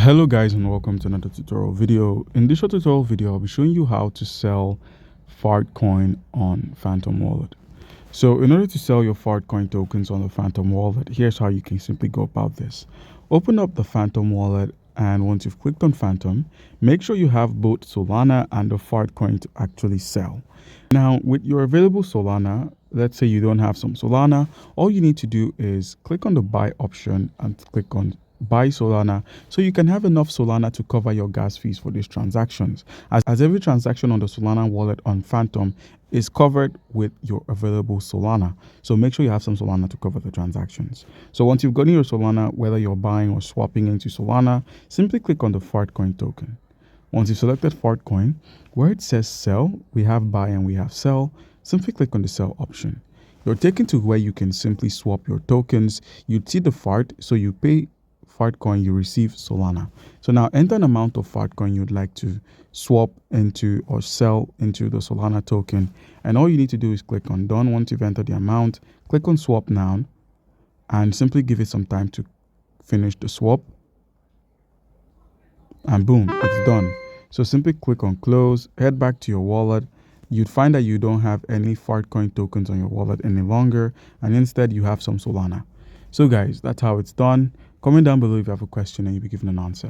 Hello guys, and welcome to another tutorial video. In this short tutorial video, I'll be showing you how to sell Fartcoin on Phantom Wallet. So in order to sell your Fartcoin tokens on the Phantom Wallet, here's how you can simply go about this. Open up the Phantom Wallet, and once you've clicked on Phantom, make sure you have both Solana and the Fartcoin to actually sell. Now with your available Solana, let's say you don't have some Solana, all you need to do is click on the buy option and click on buy Solana, so you can have enough Solana to cover your gas fees for these transactions, as every transaction on the Solana wallet on Phantom is covered with your available Solana. So make sure you have some Solana to cover the transactions. So once you've gotten your Solana, whether you're buying or swapping into Solana, simply click on the Fartcoin token. Once you've selected Fartcoin, where it says sell, we have buy and we have sell, simply click on the sell option. You're taken to where you can simply swap your tokens. You'd see the Fart, so you pay Fartcoin, you receive Solana. So now enter an amount of Fartcoin you'd like to swap into or sell into the Solana token, and all you need to do is click on done. Once you've entered the amount, click on swap now and simply give it some time to finish the swap, and boom, it's done. So simply click on close, head back to your wallet. You'd find that you don't have any Fartcoin tokens on your wallet any longer, and instead you have some Solana. So guys, that's how it's done. Comment down below if you have a question and you'll be given an answer.